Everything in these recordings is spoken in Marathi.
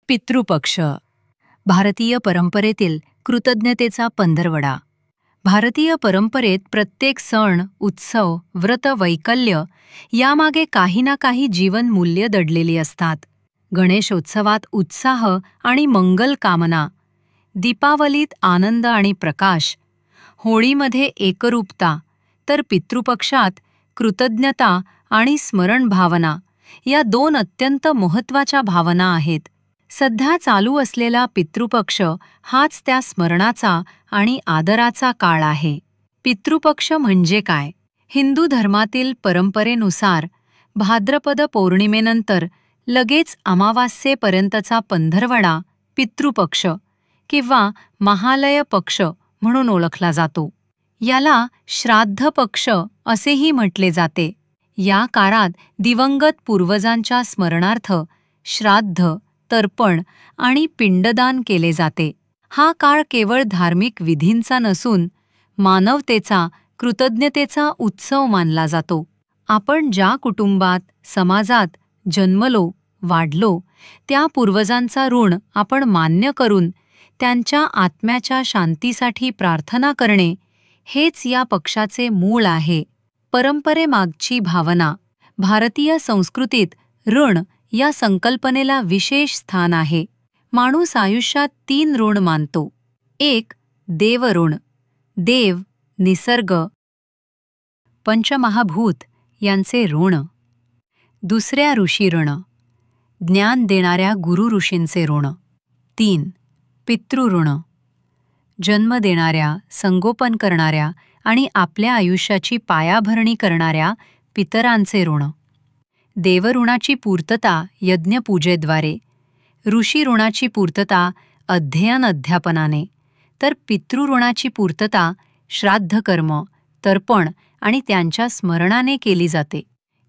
पितृपक्ष भारतीय परंपरेतील कृतज्ञतेचा पंधरवडा. भारतीय परंपरेत प्रत्येक सण, उत्सव, व्रत, वैकल्य यामागे काही ना काही जीवन मूल्य दडलेली असतात. गणेशोत्सवात उत्साह आणि मंगल कामना, दीपावलीत आनंद आणि प्रकाश, होळीमध्ये एकरूपता, तर पितृपक्षात कृतज्ञता आणि स्मरण भावना या दोन अत्यंत महत्त्वाच्या भावना आहेत. सध्या चालू असलेला पितृपक्ष हाच त्या स्मरणाचा आणि आदराचा काळ आहे. पितृपक्ष म्हणजे काय? हिंदू धर्मातील परंपरेनुसार भाद्रपद पौर्णिमेनंतर लगेच अमावास्येपर्यंतचा पंधरवडा पितृपक्ष किंवा महालय पक्ष म्हणून ओळखला जातो. याला श्राद्ध पक्ष असेही म्हटले जाते. या काळात दिवंगत पूर्वजांच्या स्मरणार्थ श्राद्ध, तर्पण आणि पिंडदान केले जाते. हा काळ केवळ धार्मिक विधींचा नसून मानवतेचा, कृतज्ञतेचा उत्सव मानला जातो. आपण ज्या कुटुंबात, समाजात जन्मलो, वाढलो, त्या पूर्वजांचा ऋण आपण मान्य करून त्यांच्या आत्म्याच्या शांतीसाठी प्रार्थना करणे हेच या पक्षाचे मूळ आहे. परंपरेमागची भावना. भारतीय संस्कृतीत ऋण या संकल्पनेला विशेष स्थान आहे. माणूस आयुष्यात 3 ऋण मानतो. 1. देवऋण. देव, निसर्ग, पंचमहाभूत यांचे ऋण. 2. ऋषीऋण. ज्ञान देणाऱ्या गुरु ऋषींचे ऋण. 3. पितृऋण. जन्म देणाऱ्या, संगोपन करणाऱ्या आणि आपल्या आयुष्याची पायाभरणी करणाऱ्या पितरांचे ऋण. देवऋणाची पूर्तता यज्ञपूजेद्वारे, ऋषीऋणाची पूर्तता अध्ययन अध्यापनाने, तर पितृऋणाची पूर्तता श्राद्धकर्म, तर्पण आणि त्यांच्या स्मरणाने केली जाते.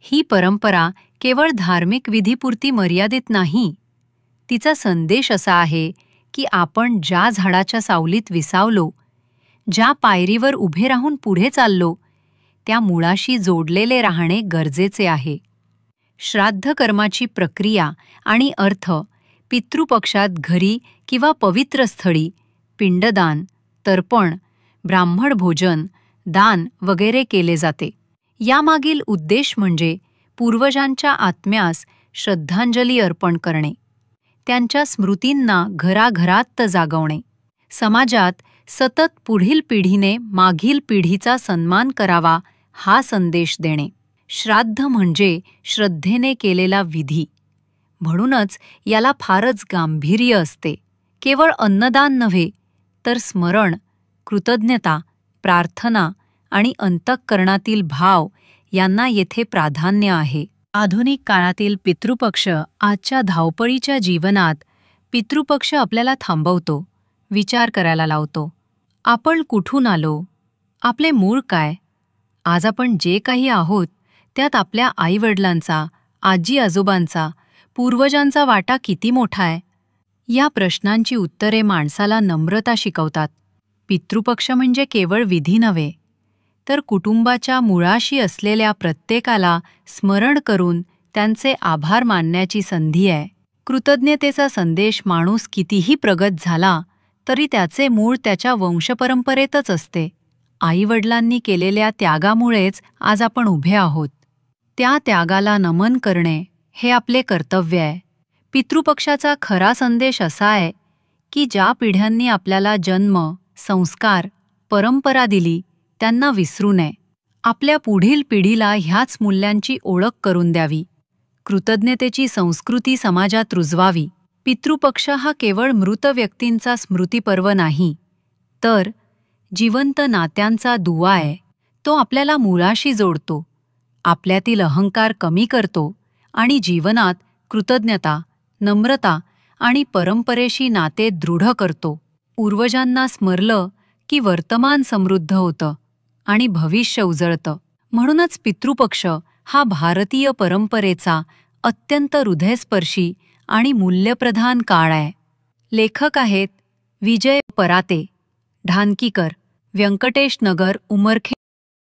ही परंपरा केवळ धार्मिक विधीपुरती मर्यादित नाही. तिचा संदेश असा आहे की आपण ज्या झाडाच्या सावलीत विसावलो, ज्या पायरीवर उभे राहून पुढे चाललो, त्या मुळाशी जोडलेले राहणे गरजेचे आहे. श्राद्धकर्माची प्रक्रिया आणि अर्थ. पितृपक्षात घरी किंवा पवित्र स्थळी पिंडदान, तर्पण, ब्राह्मण भोजन, दान वगैरे केले जाते. यामागील उद्देश म्हणजे पूर्वजांच्या आत्म्यास श्रद्धांजली अर्पण करणे, त्यांच्या स्मृतींना घराघरात जागवणे, समाजात सतत पुढील पिढीने मागील पिढीचा सन्मान करावा हा संदेश देणे. श्राद्ध म्हणजे श्रद्धेने केलेला विधी, म्हणूनच याला फारच गांभीर्य असते. केवळ अन्नदान नव्हे, तर स्मरण, कृतज्ञता, प्रार्थना आणि अंतःकरणातील भाव यांना येथे प्राधान्य आहे. आधुनिक काळातील पितृपक्ष. आजच्या धावपळीच्या जीवनात पितृपक्ष आपल्याला थांबवतो, विचार करायला लावतो. आपण कुठून आलो? आपले मूळ काय? आज आपण जे काही आहोत त्यात आपल्या आईवडिलांचा, आजी आजोबांचा, पूर्वजांचा वाटा किती मोठा आहे? या प्रश्नांची उत्तरे माणसाला नम्रता शिकवतात. पितृपक्ष म्हणजे केवळ विधी नव्हे, तर कुटुंबाच्या मुळाशी असलेल्या प्रत्येकाला स्मरण करून त्यांचे आभार मानण्याची संधी आहे. कृतज्ञतेचा संदेश. माणूस कितीही प्रगत झाला तरी त्याचे मूळ त्याच्या वंशपरंपरेतच असते. आईवडिलांनी केलेल्या त्यागामुळेच आज आपण उभे आहोत. त्या त्यागाला नमन करणे हे आपले कर्तव्य आहे. पितृपक्षाचा खरा संदेश असा आहे की ज्या पिढ्यांनी आपल्याला जन्म, संस्कार, परंपरा दिली त्यांना विसरू नये. आपल्या पुढील पिढीला ह्याच मूल्यांची ओळख करून द्यावी. कृतज्ञतेची संस्कृती समाजात रुजवावी. पितृपक्ष हा केवळ मृत व्यक्तींचा स्मृतिपर्व नाही, तर जिवंत नात्यांचा दुवा आहे. तो आपल्याला मुळाशी जोडतो, आपल्यातील अहंकार कमी करतो आणि जीवनात कृतज्ञता, नम्रता आणि परंपरेशी नाते दृढ करतो. पूर्वजांना स्मरलं की वर्तमान समृद्ध होतं आणि भविष्य उजळतं. म्हणूनच पितृपक्ष हा भारतीय परंपरेचा अत्यंत हृदयस्पर्शी आणि मूल्यप्रधान काळ आहे. लेखक आहेत विजय पराते, ढानकीकर, व्यंकटेश नगर, उमरखेड.